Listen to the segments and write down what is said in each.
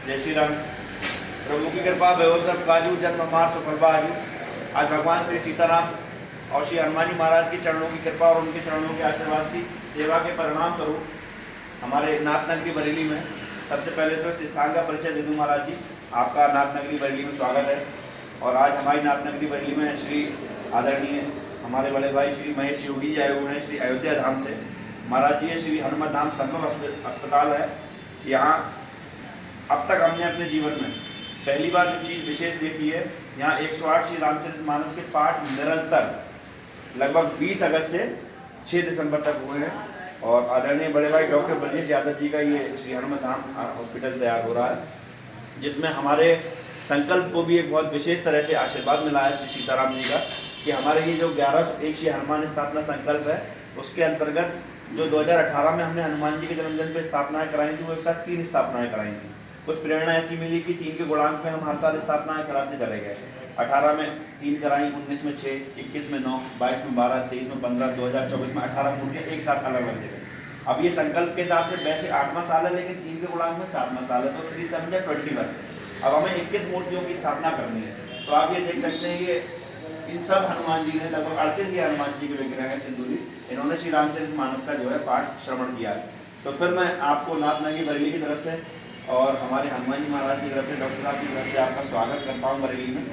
जय श्री राम। प्रभु की कृपा भयो सब काजू, जन्म मार सुफल बाजू। आज भगवान श्री सीताराम और श्री हनुमान जी महाराज के चरणों की कृपा और उनके चरणों के आशीर्वाद की सेवा के परिणाम स्वरूप हमारे नाथ नगरी बरेली में सबसे पहले तो इस स्थान का परिचय दे दूँ। महाराज जी, आपका नाथ नगरी बरेली में स्वागत है। और आज हमारी नाथ नगरी बरेली में श्री आदरणीय हमारे बड़े भाई श्री महेश योगी जी आए हुए हैं श्री अयोध्या धाम से। महाराज जी, ये श्री हनुमान धाम संगम अस्पताल है। यहाँ अब तक हमने अपने जीवन में पहली बार जो चीज़ विशेष देखी है, यहाँ 108 श्री रामचरितमानस के पाठ निरंतर लगभग 20 अगस्त से 6 दिसंबर तक हुए हैं। और आदरणीय बड़े भाई डॉक्टर ब्रजेश यादव जी का ये श्री हनुमान धाम हॉस्पिटल तैयार हो रहा है, जिसमें हमारे संकल्प को भी एक बहुत विशेष तरह से आशीर्वाद मिला है श्री सीताराम जी का कि हमारे ये जो 1101 श्री हनुमान स्थापना संकल्प है, उसके अंतर्गत जो 2018 में हमने हनुमान जी के जन्मदिन पर स्थापनाएँ कराई थी, वो एक साथ 3 स्थापनाएँ कराई थी। कुछ प्रेरणा ऐसी मिली कि 3 के गुणांक में हम हर साल स्थापनाएँ कराते चले गए। 18 में 3 कराई, 19 में 6, 21 में 9, 22 में 12, 23 में 15, 2024 में 18 मूर्तियाँ एक साथ अलग अलग जगह। अब ये संकल्प के हिसाब से वैसे 8वां साल है, लेकिन 3 के गुणांक में 7वां साल है, तो 3 7 21। अब हमें 21 मूर्तियों की स्थापना करनी है। तो आप ये देख सकते हैं, ये इन सब हनुमान जी ने लगभग 38 ये हनुमान जी के विग्रह हैं सिंदूरी, इन्होंने श्री रामचरितमानस का जो है पाठ श्रवण किया है। तो फिर मैं आपको नाथ नगरी बरेली की तरफ से और हमारे हनुमान जी महाराज की तरफ से, डॉक्टर साहब की तरफ से आपका स्वागत करता हूँ बरेली में।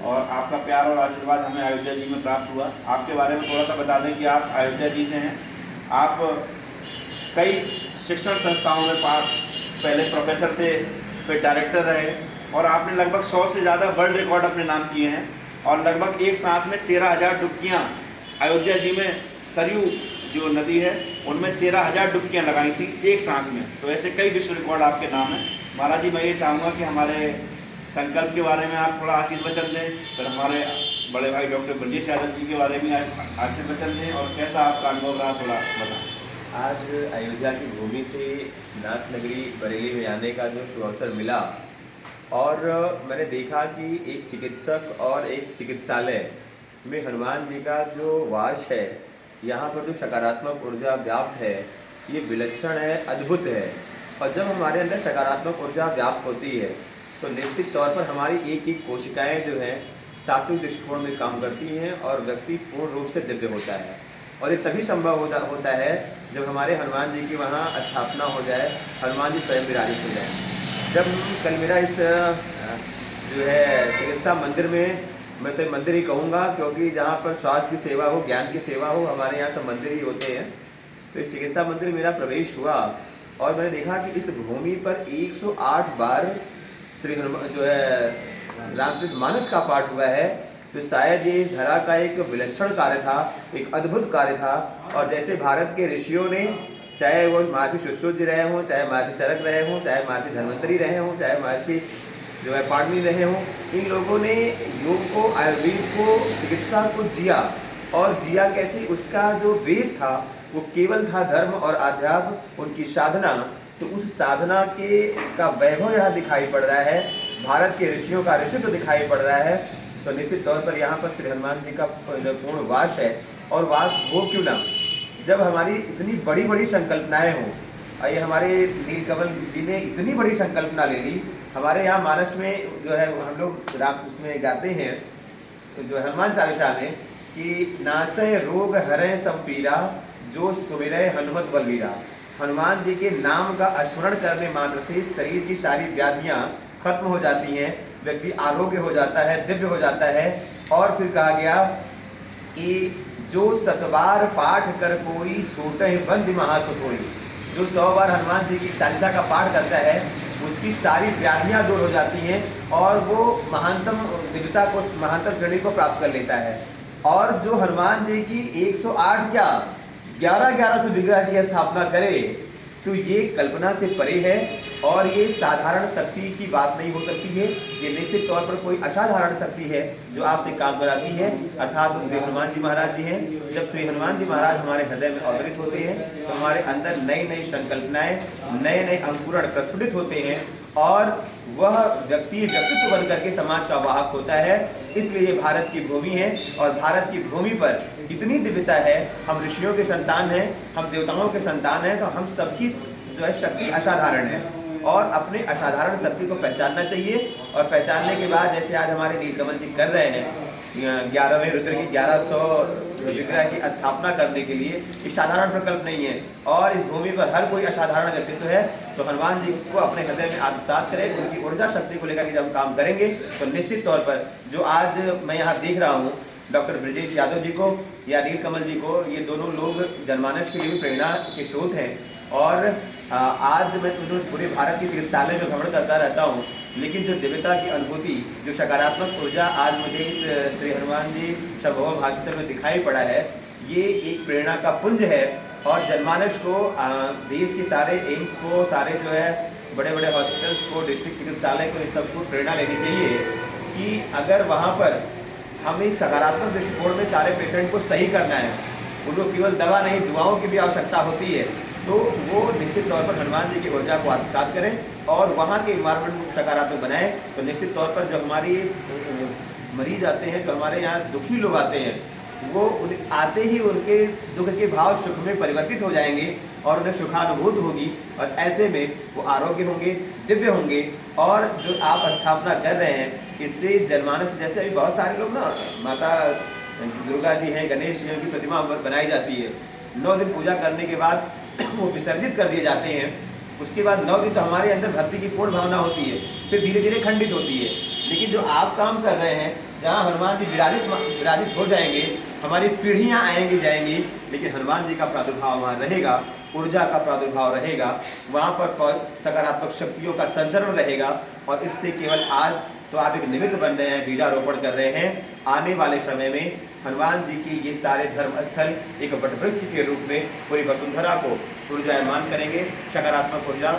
और आपका प्यार और आशीर्वाद हमें अयोध्या जी में प्राप्त हुआ। आपके बारे में थोड़ा सा बता दें कि आप अयोध्या जी से हैं। आप कई शिक्षण संस्थाओं में पहले प्रोफेसर थे, फिर डायरेक्टर रहे, और आपने लगभग 100 से ज़्यादा वर्ल्ड रिकॉर्ड अपने नाम किए हैं। और लगभग एक सांस में 13,000 डुबकियाँ अयोध्या जी में सरयू जो नदी है उनमें 13,000 डुबकियाँ लगाई थी एक सांस में। तो ऐसे कई विश्व रिकॉर्ड आपके नाम हैं। महाराज जी, मैं ये चाहूँगा कि हमारे संकल्प के बारे में आप थोड़ा आशीर्वचन दें, फिर हमारे बड़े भाई डॉक्टर ब्रजेश यादव जी के बारे में आशीर्वचन दें, और कैसा आपका अनुभव रहा थोड़ा बताएं। आज अयोध्या की भूमि से नाथ नगरी बरेली में आने का जो शुभ अवसर मिला, और मैंने देखा कि एक चिकित्सक और एक चिकित्सालय में हनुमान जी का जो वास है, यहाँ पर जो सकारात्मक ऊर्जा व्याप्त है, ये विलक्षण है, अद्भुत है। और जब हमारे अंदर सकारात्मक ऊर्जा व्याप्त होती है तो निश्चित तौर पर हमारी एक एक कोशिकाएं जो हैं सात्विक दृष्टिकोण में काम करती हैं और व्यक्ति पूर्ण रूप से दिव्य होता है। और ये तभी संभव होता है जब हमारे हनुमान जी की वहाँ स्थापना हो जाए, हनुमान जी स्वयं विराजित हो जाए। जब कल मेरा इस जो है चिकित्सा मंदिर में, मैं तो मंदिर ही कहूँगा क्योंकि जहाँ पर स्वास्थ्य की सेवा हो, ज्ञान की सेवा हो, हमारे यहाँ सब मंदिर ही होते हैं। तो इस चिकित्सा मंदिर मेरा प्रवेश हुआ और मैंने देखा कि इस भूमि पर 108 बार श्री हनुमान जो है रामचरितमानस का पाठ हुआ है। तो शायद ये इस धरा का एक विलक्षण कार्य था, एक अद्भुत कार्य था। और जैसे भारत के ऋषियों ने, चाहे वो महर्षि सुश्रुत जी रहे हों, चाहे महर्षि चरक रहे हों, चाहे महर्षि धन्वंतरी रहे हों, चाहे महर्षि जो है पाणिनि रहे हों, इन लोगों ने योग को, आयुर्वेद को, चिकित्सा को जिया। और जिया कैसे, उसका जो बेस था वो केवल था धर्म और आध्यात्म, उनकी साधना। तो उस साधना का वैभव यहाँ दिखाई पड़ रहा है, भारत के ऋषियों का ऋषित्व दिखाई पड़ रहा है। तो निश्चित तौर पर यहाँ पर श्री हनुमान जी का पूर्ण वास है। और वास हो क्यों ना, जब हमारी इतनी बड़ी बड़ी संकल्पनाएँ हों। ये हमारे नीलकमल जी ने इतनी बड़ी संकल्पना ले ली। हमारे यहाँ मानस में जो है हम लोग रात उसमें गाते हैं तो जो हनुमान चालीसा में कि नासय रोग हरय सब पीरा, जो सुमिरय हनुमत बलवीरा। हनुमान जी के नाम का स्मरण करने मात्र से शरीर की सारी व्याधियाँ खत्म हो जाती हैं, व्यक्ति आरोग्य हो जाता है, दिव्य हो जाता है। और फिर कहा गया कि जो 100 बार पाठ कर कोई, छोटे बंद महासुख होई। जो 100 बार हनुमान जी की चालीसा का पाठ करता है, उसकी सारी व्याधियाँ दूर हो जाती हैं और वो महानतम दिव्यता को, महानतम श्रेणी को प्राप्त कर लेता है। और जो हनुमान जी की 108 क्या 11 से विग्रह की स्थापना करे, तो ये कल्पना से परे है। और ये साधारण शक्ति की बात नहीं हो सकती है, ये निश्चित तौर पर कोई असाधारण शक्ति है जो आपसे काम कराती है, अर्थात वो श्री हनुमान जी महाराज जी हैं। जब श्री हनुमान जी महाराज हमारे हृदय में अवतरित होते हैं तो हमारे अंदर नई नई संकल्पनाएं, नए नए अंकुरण प्रस्फुटित होते हैं और वह व्यक्तित्व बन करके समाज का वाहक होता है। इसलिए ये भारत की भूमि है और भारत की भूमि पर इतनी दिव्यता है। हम ऋषियों के संतान हैं, हम देवताओं के संतान हैं, तो हम सबकी जो है शक्ति असाधारण है। और अपने असाधारण शक्ति को पहचानना चाहिए। और पहचानने के बाद जैसे आज हमारे नीलकमल जी कर रहे हैं 11वें रुद्र की 1100 विग्रह की स्थापना करने के लिए, ये साधारण प्रकल्प नहीं है। और इस भूमि पर हर कोई असाधारण व्यक्तित्व है, तो हनुमान जी को अपने हृदय में आत्मसात करें। उनकी ऊर्जा शक्ति को लेकर के जब हम काम करेंगे तो निश्चित तौर पर जो आज मैं यहाँ देख रहा हूँ डॉक्टर ब्रजेश यादव जी को या नीलकमल जी को, ये दोनों लोग जनमानस के लिए भी प्रेरणा के स्रोत हैं। और आज मैं पूरे भारत के चिकित्सालय में भ्रमण करता रहता हूँ, लेकिन जो दिव्यता की अनुभूति, जो सकारात्मक ऊर्जा आज मुझे इस श्री हनुमान जी सभा हॉस्पिटल में दिखाई पड़ा है, ये एक प्रेरणा का पुंज है। और जनमानस को, देश के सारे एम्स को, सारे जो है बड़े बड़े हॉस्पिटल्स को, डिस्ट्रिक्ट चिकित्सालय को, इस सबको प्रेरणा लेनी चाहिए कि अगर वहाँ पर हमें सकारात्मक दृष्टिकोण में सारे पेशेंट को सही करना है, उनको केवल दवा नहीं दुआओं की भी आवश्यकता होती है, तो वो निश्चित तौर पर हनुमान जी की ऊर्जा को आत्मसात करें और वहाँ के इन्वायरमेंट को सकारात्मक बनाएं। तो निश्चित तौर पर जो हमारी मरीज आते हैं, जो हमारे यहाँ दुखी लोग आते हैं, वो आते ही उनके दुख के भाव सुख में परिवर्तित हो जाएंगे और उन्हें सुखानुभूत होगी। और ऐसे में वो आरोग्य होंगे, दिव्य होंगे। और जो आप स्थापना कर रहे हैं, इससे जनमानस, जैसे अभी बहुत सारे लोग ना, माता दुर्गा जी हैं, गणेश जी की प्रतिमा बनाई जाती है, 9 दिन पूजा करने के बाद वो विसर्जित कर दिए जाते हैं। उसके बाद 9 दिन तो हमारे अंदर भक्ति की पूर्ण भावना होती है, फिर धीरे धीरे खंडित होती है। लेकिन जो आप काम कर रहे हैं, जहाँ हनुमान जी विराजित हो जाएंगे, हमारी पीढ़ियाँ आएंगी जाएंगी, लेकिन हनुमान जी का प्रादुर्भाव वहाँ रहेगा, ऊर्जा का प्रादुर्भाव रहेगा, वहाँ पर सकारात्मक शक्तियों का संचरण रहेगा। और इससे केवल आज तो आप एक निमित्त बन रहे हैं, बीजारोपण कर रहे हैं। आने वाले समय में हनुमान जी की ये सारे धर्म स्थल एक वटवृक्ष के रूप में पूरी वसुंधरा को ऊर्जायमान करेंगे, सकारात्मक ऊर्जा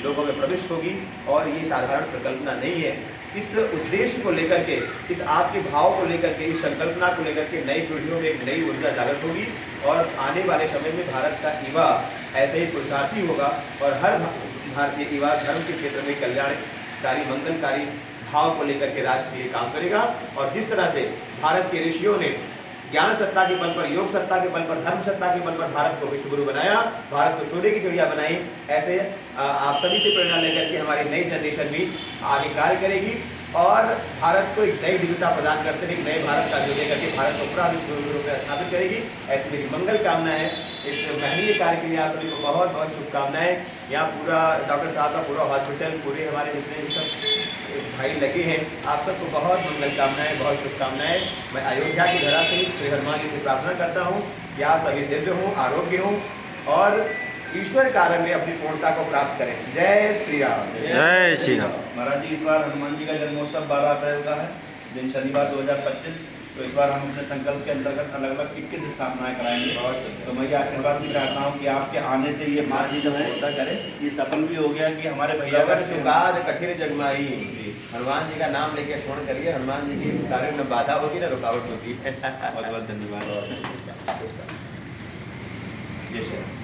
लोगों में प्रविष्ट होगी। और ये साधारण प्रकल्पना नहीं है। इस उद्देश्य को लेकर के, इस आपके भाव को लेकर के, इस संकल्पना को लेकर के नई पीढ़ियों में एक नई ऊर्जा जागृत होगी। और आने वाले समय में भारत का युवा ऐसे ही पुरुषार्थी होगा और हर भारतीय युवा धर्म के क्षेत्र में कल्याणकारी, मंगलकारी भाव को लेकर के राष्ट्र के लिए काम करेगा। और जिस तरह से भारत के ऋषियों ने ज्ञान सत्ता के बल पर, योग सत्ता के बल पर, धर्म सत्ता के बल पर भारत को विश्वगुरु बनाया, भारत को सोने की चिड़िया बनाई, ऐसे आप सभी से प्रेरणा लेकर के हमारी नई जनरेशन भी आगे कार्य करेगी और भारत को एक नई दिव्यता प्रदान करते हुए एक नए भारत का जो लेकर के भारत को पूरा विश्वगुरु में स्थापित करेगी। ऐसी मेरी मंगल कामना है। इस महनीय कार्य के लिए आप सभी को बहुत बहुत शुभकामनाएं। यहाँ पूरा डॉक्टर साहब का पूरा हॉस्पिटल, पूरे हमारे जितने भी सब भाई लगे हैं, आप सबको बहुत मंगल कामनाएं, बहुत शुभकामनाएं। मैं अयोध्या की धरा से श्री हनुमान जी से प्रार्थना करता हूँ कि आप सभी दिव्य हों, आरोग्य हों और ईश्वर कार्य में अपनी पूर्णता को प्राप्त करें। जय श्री राम। जय श्री राम। महाराज जी, इस बार हनुमान जी का जन्मोत्सव 12 अप्रैल का है, दिन शनिवार 2025। तो इस बार हम अपने संकल्प के अंतर्गत अलग अलग 21 स्थापनाएं कराएंगे। तो मैं ये आशीर्वाद भी चाहता हूँ कि आपके आने से ये मार्ग जो है ये सफल भी हो गया कि हमारे भैया का सुगाद कठिन जगमाई, हनुमान जी का नाम लेके स्मरण करिए। हनुमान जी के कार्य में बाधा होगी ना रुकावट होगी। बहुत बहुत धन्यवाद। जय श्री राम।